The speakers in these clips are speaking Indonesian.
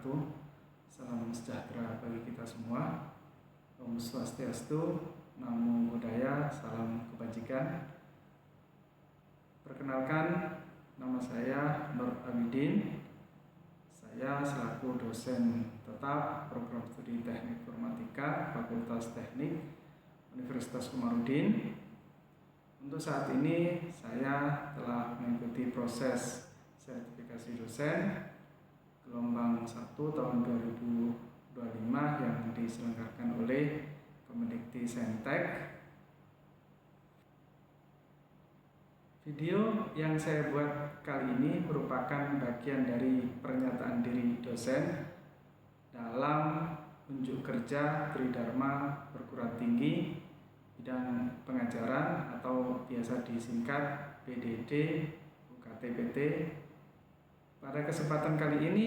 wabarakatuh. Salam sejahtera bagi kita semua. Om Swastiastu, Namo Buddhaya, salam kebajikan. Perkenalkan, nama saya Nur Abidin. Saya selaku dosen tetap program studi Teknik Informatika Fakultas Teknik Universitas Komarudin. Untuk saat ini saya telah mengikuti proses sertifikasi dosen gelombang 1 tahun 2025 yang diselenggarakan oleh Kemendikti-Saintek. Video yang saya buat kali ini merupakan bagian dari pernyataan diri dosen dalam unjuk kerja Tridharma Perguruan Tinggi bidang pengajaran atau biasa disingkat PDD UKT-PT. Pada kesempatan kali ini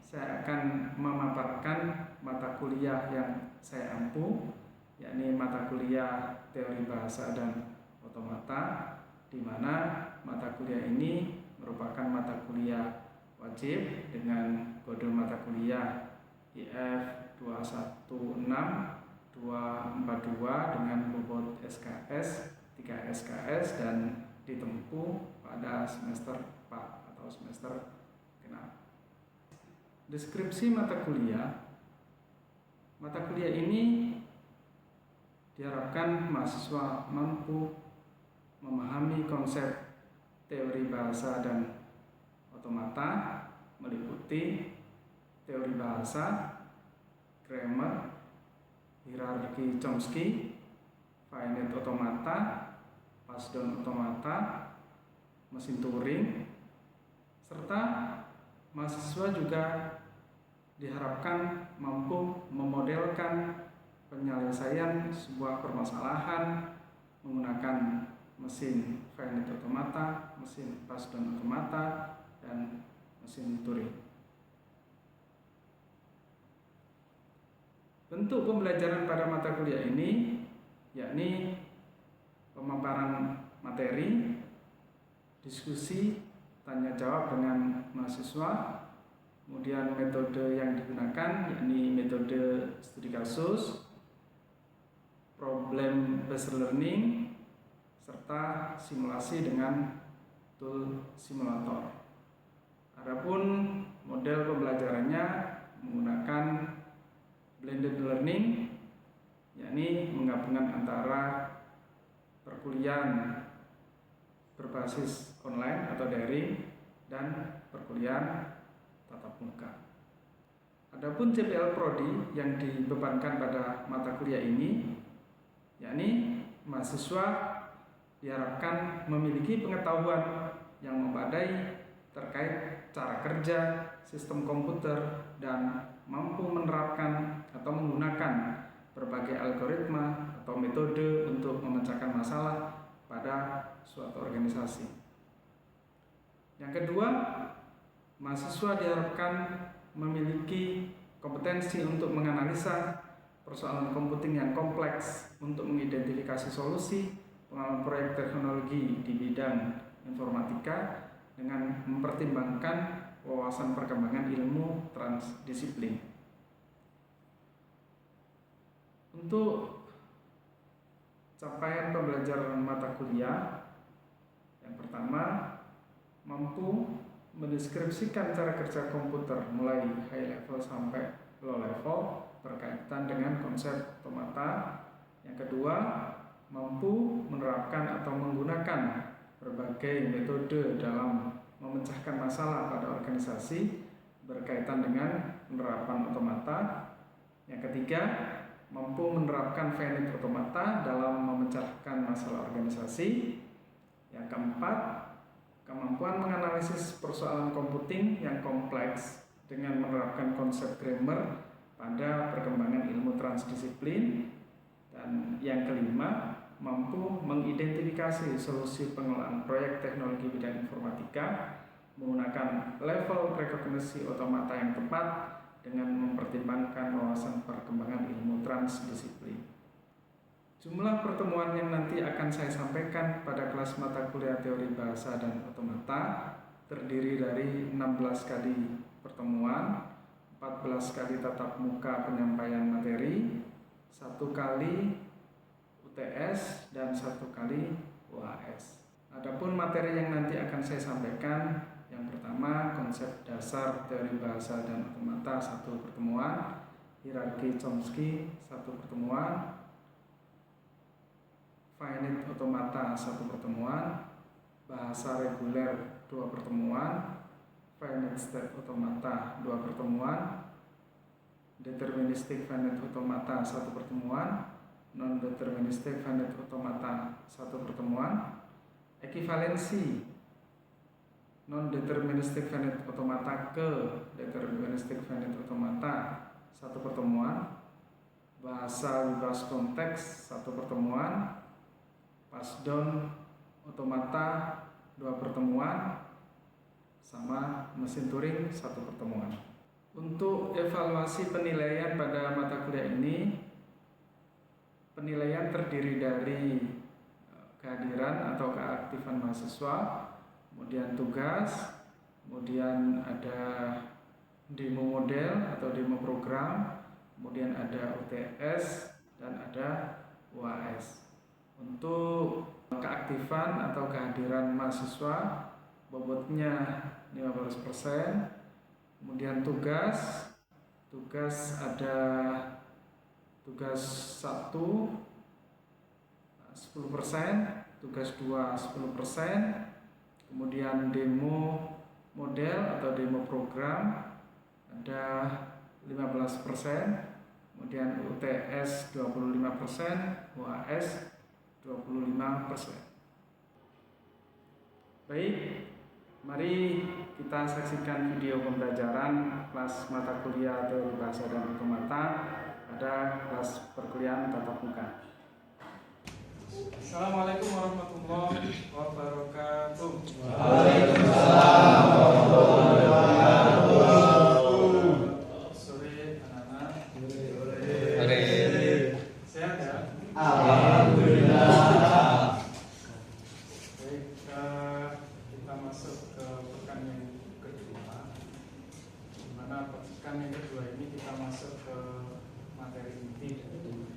saya akan memaparkan mata kuliah yang saya ampu, yakni mata kuliah Teori Bahasa dan Otomata, di mana mata kuliah ini merupakan mata kuliah wajib dengan kode mata kuliah IF 216242 dengan bobot SKS 3 SKS dan ditempuh pada semester 4 atau semester genap. Deskripsi mata kuliah ini diharapkan mahasiswa mampu memahami konsep teori bahasa dan otomata, meliputi teori bahasa, grammar, hierarki Chomsky, finite otomata, passdown otomata, mesin Turing, serta mahasiswa juga diharapkan mampu memodelkan penyelesaian sebuah permasalahan menggunakan mesin finite otomata, mesin passdown otomata, dan mesin Turing. Bentuk pembelajaran pada mata kuliah ini yakni pemaparan materi, diskusi, tanya jawab dengan mahasiswa, kemudian metode yang digunakan yakni metode studi kasus, problem based learning, serta simulasi dengan tool simulator. Adapun model pembelajarannya menggunakan blended learning, yakni menggabungkan antara perkuliahan berbasis online atau daring dan perkuliahan tatap muka. Adapun CPL Prodi yang dibebankan pada mata kuliah ini, yakni mahasiswa diharapkan memiliki pengetahuan yang memadai terkait cara kerja sistem komputer dan mampu menerapkan atau menggunakan berbagai algoritma atau metode untuk memecahkan masalah pada suatu organisasi. Yang kedua, mahasiswa diharapkan memiliki kompetensi untuk menganalisa persoalan komputing yang kompleks untuk mengidentifikasi solusi pengalaman proyek teknologi di bidang informatika dengan mempertimbangkan wawasan perkembangan ilmu transdisiplin. Untuk capaian pembelajaran mata kuliah, yang pertama, mampu mendeskripsikan cara kerja komputer mulai high level sampai low level berkaitan dengan konsep otomata. Yang kedua, mampu menerapkan atau menggunakan berbagai metode dalam memecahkan masalah pada organisasi berkaitan dengan penerapan otomata. Yang ketiga, mampu menerapkan finite otomata dalam memecahkan masalah organisasi. Yang keempat, kemampuan menganalisis persoalan komputing yang kompleks dengan menerapkan konsep grammar pada perkembangan ilmu transdisiplin. Dan yang kelima, mampu mengidentifikasi solusi pengelolaan proyek teknologi bidang informatika menggunakan level rekognisi otomata yang tepat dengan mempertimbangkan wawasan perkembangan ilmu transdisiplin. Jumlah pertemuan yang nanti akan saya sampaikan pada kelas mata kuliah teori bahasa dan otomata terdiri dari 16 kali pertemuan, 14 kali tatap muka penyampaian materi, 1 kali UTS, dan 1 kali UAS. Adapun materi yang nanti akan saya sampaikan, yang pertama konsep dasar teori bahasa dan otomata 1 pertemuan, hierarki Chomsky 1 pertemuan, finite otomata 1 pertemuan, bahasa reguler 2 pertemuan, finite state otomata 2 pertemuan, deterministic finite otomata 1 pertemuan, non-deterministic finite otomata 1 pertemuan, ekivalensi non-deterministic finite otomata ke deterministic finite otomata 1 pertemuan, bahasa bebas konteks 1 pertemuan, passdown otomata 2 pertemuan, sama mesin Turing 1 pertemuan. Untuk evaluasi penilaian pada mata kuliah ini, penilaian terdiri dari kehadiran atau keaktifan mahasiswa, kemudian tugas, kemudian ada demo model atau demo program, kemudian ada UTS, dan ada UAS. Untuk keaktifan atau kehadiran mahasiswa, bobotnya 15%, kemudian tugas ada tugas 1 10%, tugas 2 10%, kemudian demo model atau demo program ada 15%, kemudian UTS 25%, UAS 25%. Baik, mari kita saksikan video pembelajaran kelas mata kuliah teori bahasa dan otomata pada kelas perkuliahan tatap muka. Assalamualaikum warahmatullahi wabarakatuh. Waalaikumsalam warahmatullahi wabarakatuh. Sore anak-anak. Sore. Sehat ya? Alhamdulillah. Baik, kita masuk ke pekan yang kedua. Di mana pekan yang kedua ini kita masuk ke materi inti dari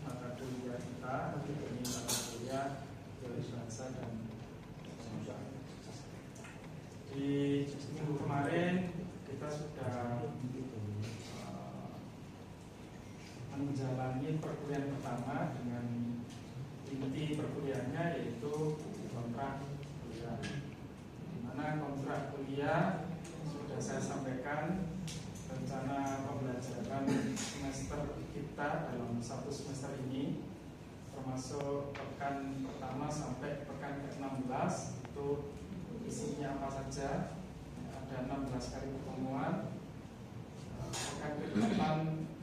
mata kuliah kita, ini mata kuliah teori bahasa dan otomata. Di minggu kemarin kita sudah menjalani perkuliahan pertama dengan inti perkuliahannya yaitu kontrak kuliah. Di mana kontrak kuliah sudah saya sampaikan rencana pembelajaran semester kita dalam 1 semester ini, termasuk pekan pertama sampai pekan ke-16 itu isinya apa saja. Ada 16 kali pertemuan. Pekan ke-8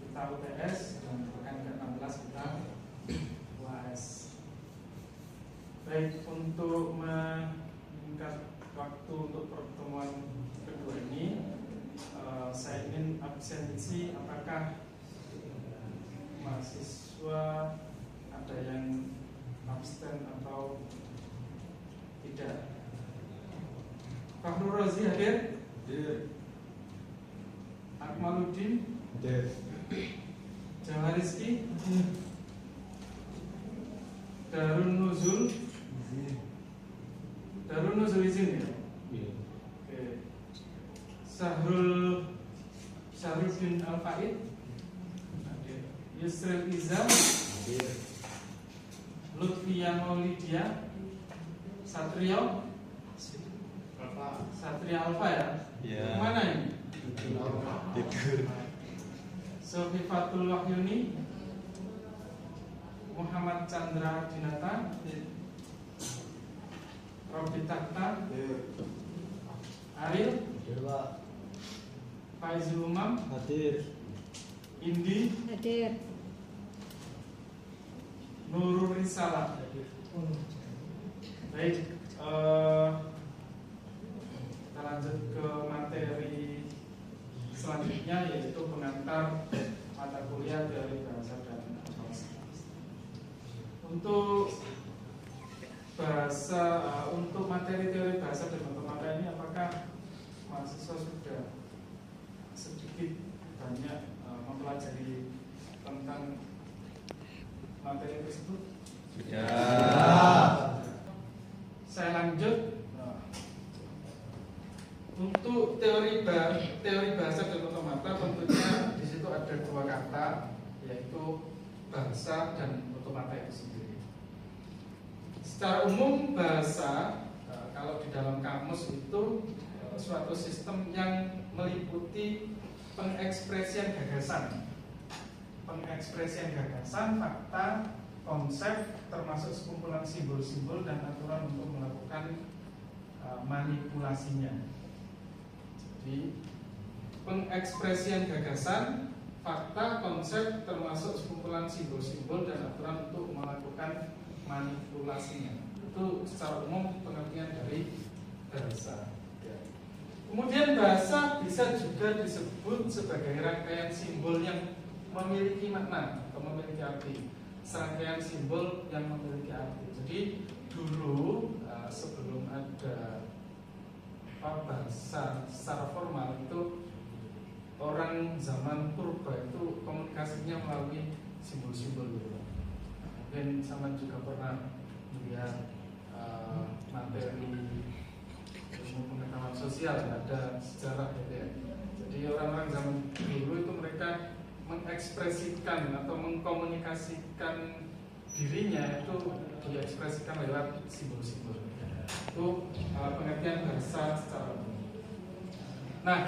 kita UTS dan pekan ke-16 kita UAS. Baik, untuk meningkat waktu untuk pertemuan kedua ini, saya ingin absensi apakah mahasiswa ada yang absen atau tidak. Fakhrul Razi hadir? Hadir. Akmaluddin? Hadir. Jawa Rizki? Darun Nuzul? Darun Nuzul izin ya? Oke. Syahruddin Al-Faid? Hadir. Yusril Izam? Hadir. Lutfia Maulidia? Satrio? Satria Alfa ya? Ya. Mana ini? Tidur. Sofifatul Wahyuni, Muhammad Chandra Dinata, Robi Takta, Ariel, Faizul Umam, Hadir. Indi, Hadir. Nurul Risalah. Baik, kita lanjut ke materi selanjutnya, yaitu pengantar mata kuliah teori bahasa dan otomata. Untuk materi teori bahasa dan otomata ini, apakah mahasiswa sudah sedikit banyak mempelajari tentang materi tersebut? Sudah. Saya lanjut. Untuk teori bahasa dan otomata tentunya di situ ada dua kata, yaitu bahasa dan otomata itu sendiri. Secara umum bahasa kalau di dalam kamus itu suatu sistem yang meliputi pengekspresian gagasan, fakta, konsep, termasuk sekumpulan simbol-simbol dan aturan untuk melakukan manipulasinya. Jadi pengekspresian gagasan, fakta, konsep, termasuk sekumpulan simbol-simbol dan aturan untuk melakukan manipulasinya. Itu secara umum pengertian dari bahasa. Kemudian bahasa bisa juga disebut sebagai rangkaian simbol yang memiliki makna atau memiliki arti. Serangkaian simbol yang memiliki arti. Jadi dulu sebelum ada bahasa secara formal itu orang zaman purba itu komunikasinya melalui simbol-simbol gitu. Mungkin sama juga pernah melihat materi ilmu pengetahuan sosial, ada sejarah gitu ya. Jadi orang-orang zaman dulu itu mereka mengekspresikan atau mengkomunikasikan dirinya itu diekspresikan lewat simbol-simbol. Itu pengertian bahasa secara umum. Nah,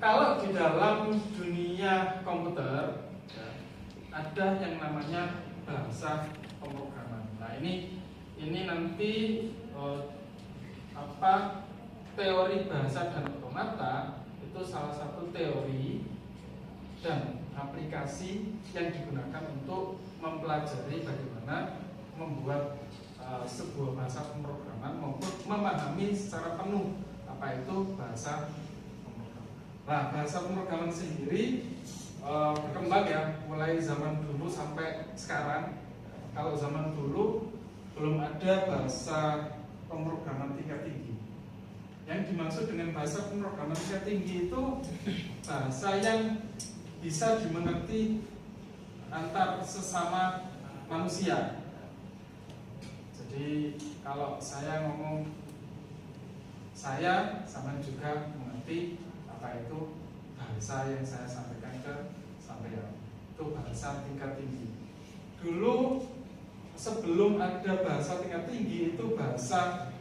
kalau di dalam dunia komputer ada yang namanya bahasa pemrograman. Nah, ini nanti teori bahasa dan otomata itu salah satu teori dan aplikasi yang digunakan untuk mempelajari bagaimana membuat sebuah bahasa pemrograman maupun memahami secara penuh apa itu bahasa pemrograman. Nah, bahasa pemrograman sendiri berkembang ya mulai zaman dulu sampai sekarang. Kalau zaman dulu belum ada bahasa pemrograman tingkat tinggi. Yang dimaksud dengan bahasa pemrograman tingkat tinggi itu bahasa yang bisa dimengerti antar sesama manusia. Jadi kalau saya ngomong, saya sama juga mengerti apa itu bahasa yang saya sampaikan ke sampean. Itu bahasa tingkat tinggi. Dulu sebelum ada bahasa tingkat tinggi itu bahasa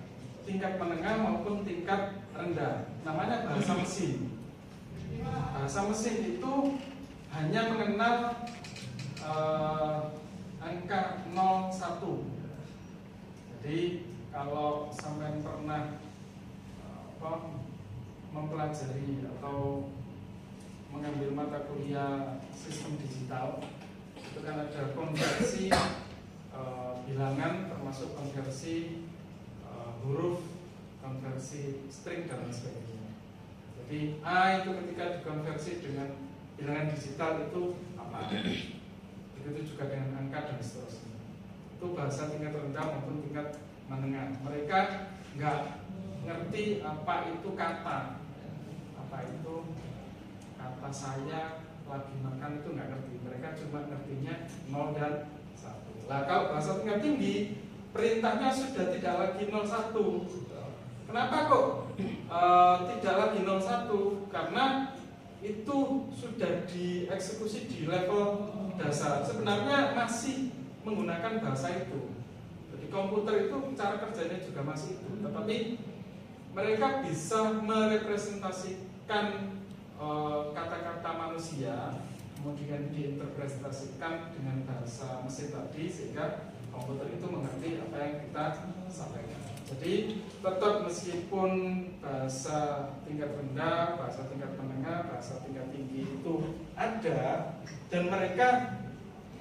tingkat menengah maupun tingkat rendah. Namanya bahasa mesin. Bahasa mesin itu hanya mengenal angka 01. Jadi kalau sampai pernah mempelajari atau mengambil mata kuliah sistem digital, itu kan ada konversi bilangan, termasuk konversi huruf, konversi string dan lain sebagainya. Jadi A itu ketika dikonversi dengan bilangan digital itu apa? Begitu juga dengan angka dan seterusnya. Itu bahasa tingkat rendah maupun tingkat menengah. Mereka nggak ngerti apa itu kata, apa itu kata saya lagi makan itu nggak ngerti. Mereka cuma ngertinya 0 dan 1. Nah, kalau bahasa tingkat tinggi perintahnya sudah tidak lagi 01. Kenapa kok tidak lagi 01? Karena itu sudah dieksekusi di level dasar. Sebenarnya masih menggunakan bahasa itu. Jadi komputer itu cara kerjanya juga masih itu, tetapi mereka bisa merepresentasikan kata-kata manusia, kemudian diinterpretasikan dengan bahasa mesin tadi sehingga komputer itu mengerti apa yang kita sampaikan. Jadi tetap meskipun bahasa tingkat rendah, bahasa tingkat menengah, bahasa tingkat tinggi itu ada dan mereka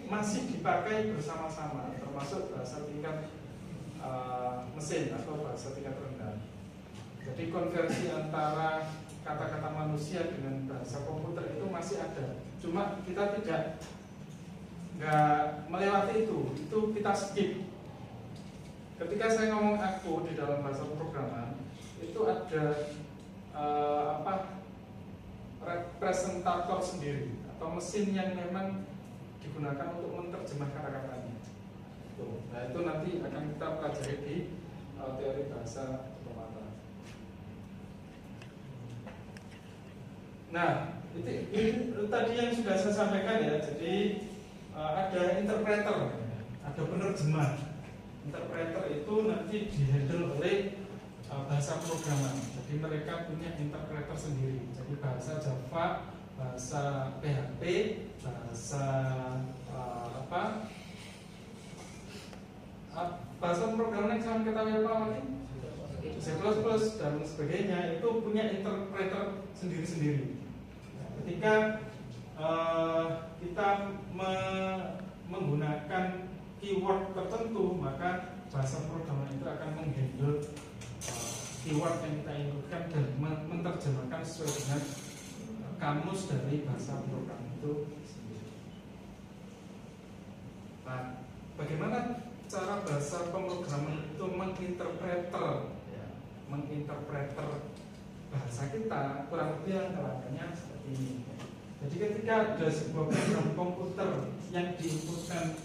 masih dipakai bersama-sama, termasuk bahasa tingkat mesin atau bahasa tingkat rendah. Jadi konversi antara kata-kata manusia dengan bahasa komputer itu masih ada. Cuma kita nggak melewati itu kita skip. Ketika saya ngomong aku di dalam bahasa pemrograman itu ada presentator sendiri atau mesin yang memang digunakan untuk menerjemah kata-katanya. Nah itu nanti akan kita pelajari di teori bahasa otomata. Nah ini tadi yang sudah saya sampaikan ya. Jadi ada interpreter, ada penerjemah. Interpreter itu nanti dihandle oleh bahasa pemrograman. Jadi mereka punya interpreter sendiri. Jadi bahasa Java, bahasa PHP, bahasa bahasa pemrograman yang saya ketahui apa lagi? C++ dan sebagainya itu punya interpreter sendiri-sendiri. Ketika kita menggunakan keyword tertentu, maka bahasa pemrograman itu akan menghandle keyword yang kita inputkan dan menerjemahkan sesuai dengan kamus dari bahasa pemrograman itu sendiri. Nah, bagaimana cara bahasa pemrograman itu menginterpreter bahasa kita, kurang lebih anggapannya seperti ini. Jadi ketika ada sebuah program komputer yang diinputkan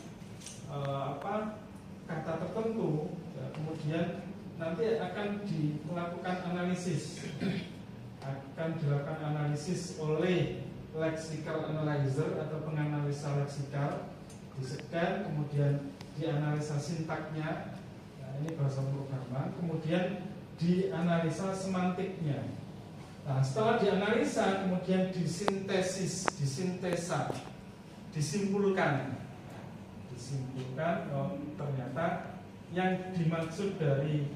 kata tertentu, ya, kemudian nanti akan dilakukan analisis, oleh lexical analyzer atau penganalisa leksikal, disekan, kemudian dianalisa sintaknya, nah, ini bahasa pemrograman, kemudian dianalisa semantiknya. Nah, setelah dianalisa, kemudian disintesa, disimpulkan. Ternyata yang dimaksud dari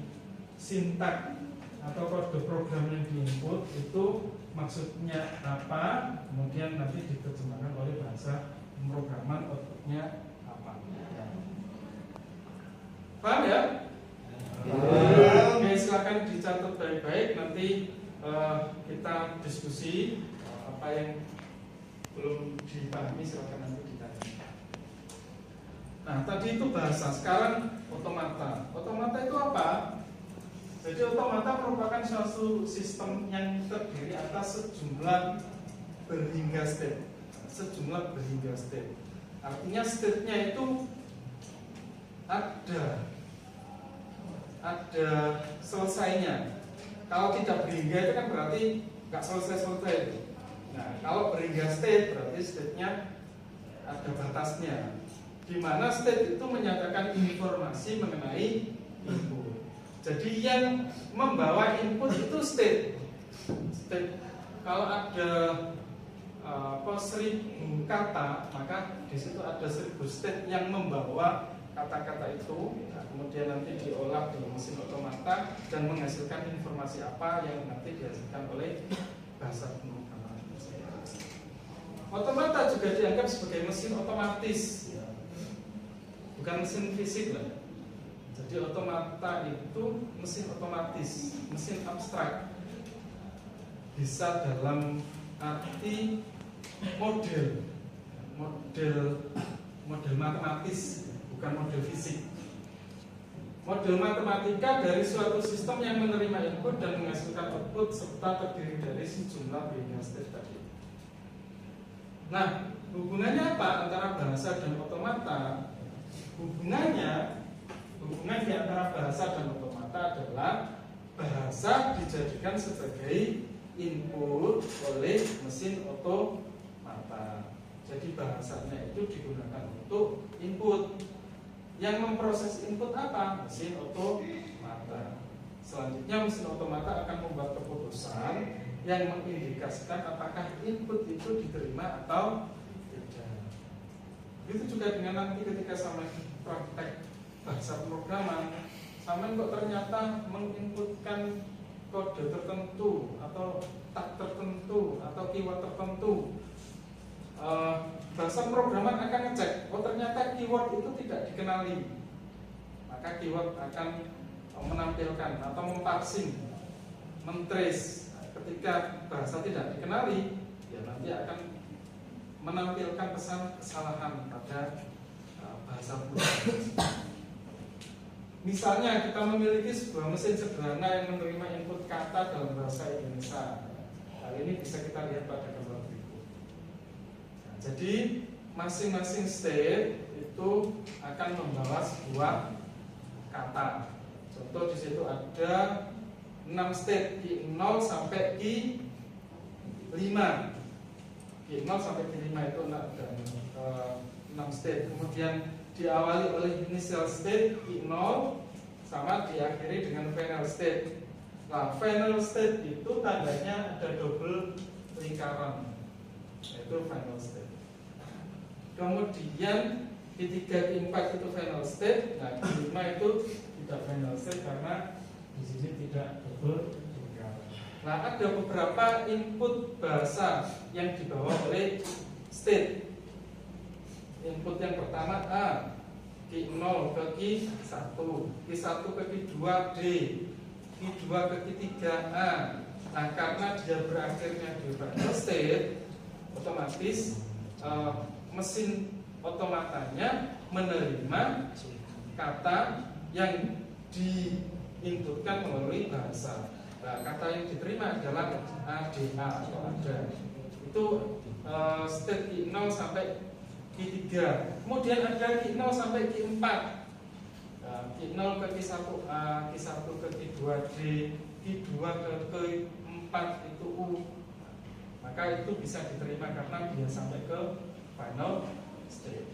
sintak atau kode program yang diinput itu maksudnya apa, kemudian nanti diterjemahkan oleh bahasa pemrograman outputnya apa. Paham ya? Oke, silakan dicatat baik-baik, nanti kita diskusi apa yang belum dipahami silakan nanti ditanya. Nah, tadi itu bahasa, sekarang otomata. Otomata itu apa? Jadi otomata merupakan suatu sistem yang terdiri atas sejumlah berhingga state. Artinya state-nya itu ada selesainya. Kalau tidak berhingga itu kan berarti nggak selesai. Nah, kalau berhingga state berarti state-nya ada batasnya, di mana state itu menyatakan informasi mengenai input. Jadi yang membawa input itu state. Kalau ada 1000 kata, maka di situ ada 1000 state yang membawa kata-kata itu. Nah, kemudian nanti diolah di mesin otomata dan menghasilkan informasi apa yang nanti dihasilkan oleh bahasa pemrograman. Otomata juga dianggap sebagai mesin otomatis, bukan mesin fisik lah. Jadi otomata itu mesin otomatis, mesin abstrak. Bisa dalam arti model matematis, bukan model fisik. Model matematika dari suatu sistem yang menerima input dan menghasilkan output serta terdiri dari sejumlah binary state tadi. Nah, hubungannya apa antara bahasa dan otomata? Hubungan di antara bahasa dan otomata adalah bahasa dijadikan sebagai input oleh mesin otomata. Jadi bahasanya itu digunakan untuk input. Yang memproses input apa? Mesin otomata. Selanjutnya mesin otomata akan membuat keputusan yang mengindikasikan apakah input itu diterima atau tidak. Itu juga dengan nanti ketika sama praktek bahasa pemrograman, sama kok ternyata menginputkan kode tertentu atau tag tertentu atau keyword tertentu, bahasa pemrograman akan ngecek, oh ternyata keyword itu tidak dikenali, maka keyword akan menampilkan atau memparsing, mentrace. Ketika bahasa tidak dikenali, ya nanti akan menampilkan pesan kesalahan pada bahasa pemrograman. Misalnya kita memiliki sebuah mesin sederhana yang menerima input kata dalam bahasa Indonesia. Hal ini bisa kita lihat pada gambar berikut. Nah, jadi masing-masing state itu akan membawa sebuah kata. Contoh di situ ada 6 state, Q0 sampai Q5. Q0 sampai Q5 itu ada 6 state. Kemudian diawali oleh initial state Q0 sama diakhiri dengan final state. Nah, final state itu tandanya ada double lingkaran, yaitu final state. Kemudian Q3, Q4 itu final state. Nah, Q5 itu tidak final state karena di sini tidak double lingkaran. Nah, ada beberapa input bahasa yang dibawa oleh state. Input yang pertama A, Q0 ke Q1, Q1 ke Q2 D, Q2 ke Q3 A. Nah, karena dia berakhirnya di final state, otomatis mesin otomatanya menerima kata yang diinputkan melalui bahasa. Nah, kata yang diterima adalah ADA atau ada. Itu state Q0 sampai Q3. Kemudian ada Q0 sampai Q4. Q0 ke Q1A, Q1 ke Q2D, Q2 ke Q4 itu U. Maka itu bisa diterima karena dia sampai ke final state.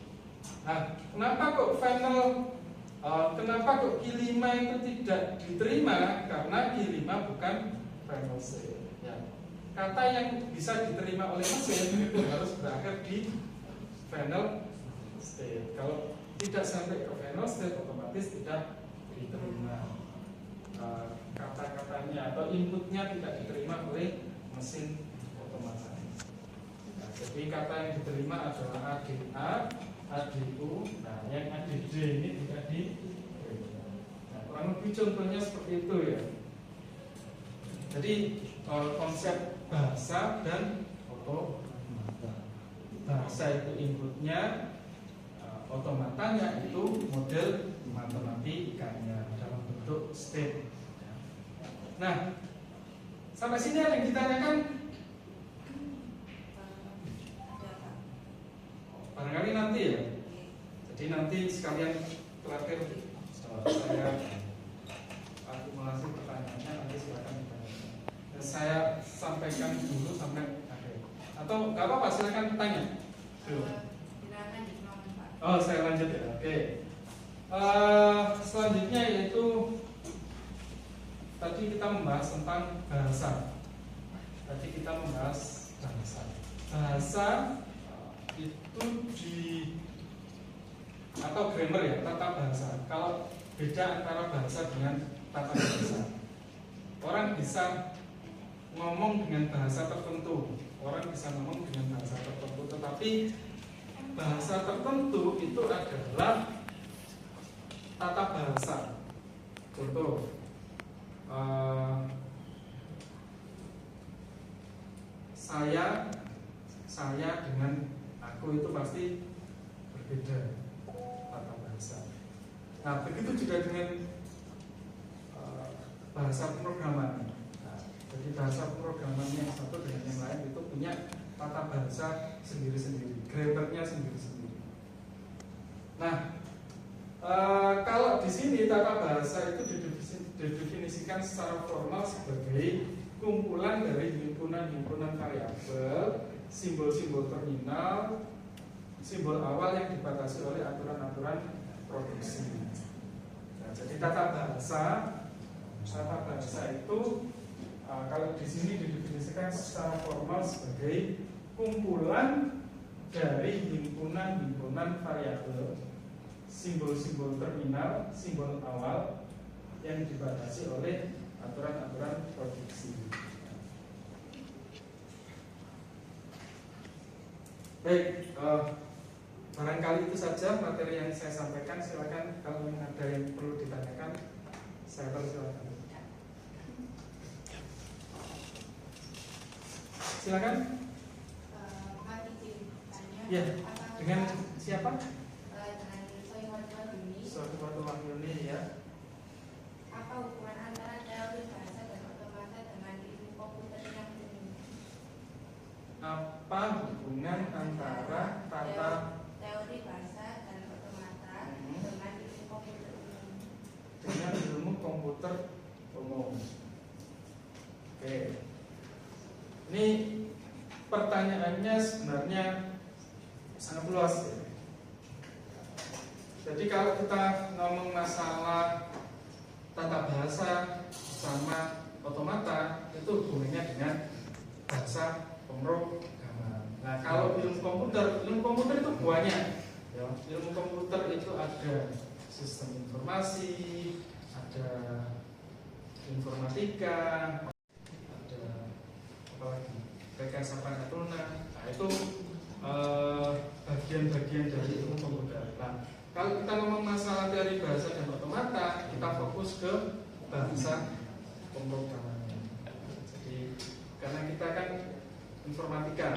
Nah, kenapa kok Q5 itu tidak diterima? Karena Q5 bukan final state. Ya. Kata yang bisa diterima oleh mesin itu harus berakhir di final state. Kalau tidak sampai ke final state, otomatis tidak diterima kata-katanya atau inputnya tidak diterima oleh mesin otomatis. Nah, jadi kata yang diterima adalah ADA, ADU. Nah, yang ADD ini tidak diterima. Nah, kurang lebih contohnya seperti itu ya. Jadi konsep bahasa dan otomata. Bahasa itu inputnya, otomatanya itu model matematikanya dalam bentuk state. Nah, sampai sini ada yang ditanyakan? Barangkali nanti ya. Jadi nanti sekalian terakhir saya akumulasi pertanyaannya, nanti silakan ditanyakan. Dan saya sampaikan dulu sampai akhir. Atau nggak apa-apa, silakan bertanya. Oh, saya lanjut ya. Oke. Selanjutnya yaitu tadi kita membahas tentang bahasa. Bahasa itu atau grammar ya, tata bahasa. Kalau beda antara bahasa dengan tata bahasa. Orang bisa ngomong dengan bahasa tertentu, tetapi bahasa tertentu itu adalah tata bahasa. Contoh, saya dengan aku itu pasti berbeda tata bahasa. Nah, begitu juga dengan bahasa pemrograman. Nah, jadi bahasa pemrograman yang satu dengan yang lain itu punya tata bahasa sendiri-sendiri, grammarnya sendiri-sendiri. Nah, kalau di sini tata bahasa itu didefinisikan secara formal sebagai kumpulan dari himpunan-himpunan variabel, simbol-simbol terminal, simbol awal yang dibatasi oleh aturan-aturan produksi. Nah, jadi tata bahasa itu kalau di sini didefinisikan secara formal sebagai kumpulan dari himpunan-himpunan variabel, simbol-simbol terminal, simbol awal yang dibatasi oleh aturan-aturan produksi. Baik, barangkali itu saja materi yang saya sampaikan. Silakan kalau ada yang perlu ditanyakan, saya persilakan. Silakan. Ya, dengan siapa? Suatu Wahyuni ya. Apa hubungan antara teori bahasa dan otomata dengan ilmu komputer yang umum? apa hubungan antara teori bahasa dan otomata dengan ilmu komputer umum. dengan ilmu komputer umum. Oke. Ini pertanyaannya sebenarnya sangat luas ya. Jadi kalau kita ngomong masalah tata bahasa sama otomata, itu hubungannya dengan bahasa pemrograman. Nah, kalau ilmu komputer itu banyak. Ya, ilmu komputer itu ada sistem informasi, ada informatika, ada apa lagi? Rekayasa perangkat lunak. Nah, itu bagian-bagian dari ilmu komputer. Nah, kalau kita ngomong masalah teori bahasa dan otomata, kita fokus ke bahasa pemrogramannya. Jadi karena kita kan informatika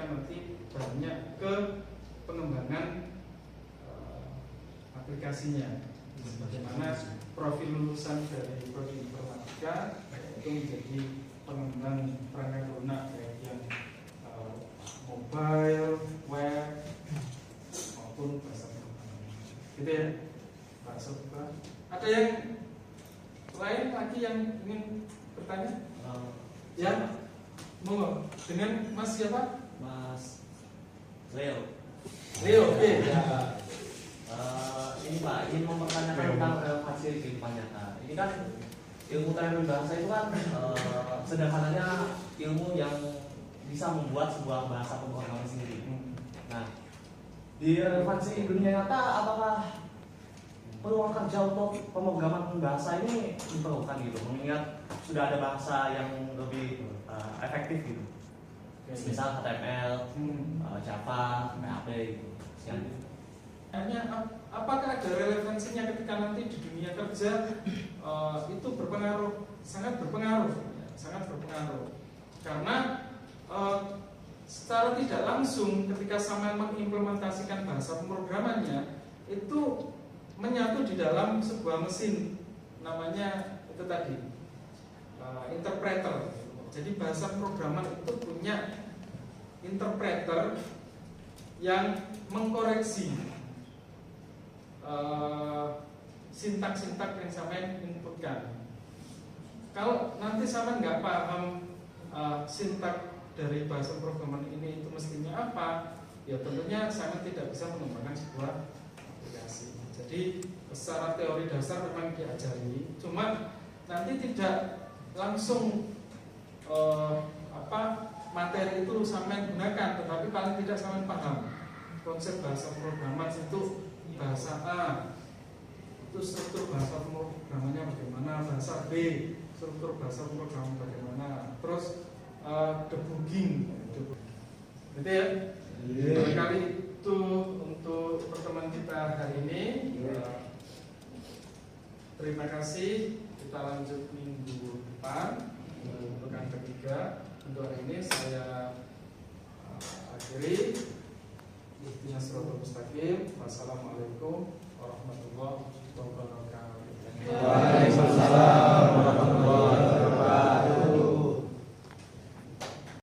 nanti banyak ke pengembangan aplikasinya. Bagaimana profil lulusan dari prodi informatika itu menjadi pengembang perangkat lunak baik yang mobile, web maupun bahasa pemrograman. Gitu ya, Pak Sobat. Ada yang lain lagi yang ingin bertanya? Ya, monggo. Dengan Mas siapa? Mas Leo. Leo, oke. Ya, ini Pak, ingin mempertanyakan tentang relevansi kehidupan nyata. Ini kan ilmu teori bahasa itu kan sederhananya ilmu yang bisa membuat sebuah bahasa pemrograman sendiri. Nah, di relevansi dunia nyata, apakah peluang kerja untuk pemrograman bahasa ini diperlukan gitu? Mengingat sudah ada bahasa yang lebih efektif gitu. Misal HTML, Java, PHP gitu. Hanya apakah ada relevansinya ketika nanti di dunia kerja itu berpengaruh, sangat berpengaruh. Karena secara tidak langsung ketika sampean mengimplementasikan bahasa pemrogramannya itu menyatu di dalam sebuah mesin, namanya itu tadi interpreter. Jadi bahasa pemrograman itu punya interpreter yang mengkoreksi sintak-sintak yang sampean inputkan. Kalau nanti sampean nggak paham sintak dari bahasa pemrograman ini itu mestinya apa, ya tentunya sampean tidak bisa mengembangkan sebuah aplikasi. Jadi secara teori dasar memang diajari, cuma nanti tidak langsung materi itu sampean gunakan, tetapi paling tidak sampean paham konsep bahasa pemrograman itu bahasa A itu struktur bahasa pemrogramannya bagaimana, bahasa B struktur bahasa pemrograman bagaimana, terus debugging gitu ya. Barangkali itu untuk pertemuan kita hari ini. Terima kasih. Kita lanjut minggu depan pekan ketiga. Untuk hari ini saya akhiri. Ihdinas siratal mustaqim. Wassalamualaikum warahmatullahi wabarakatuh.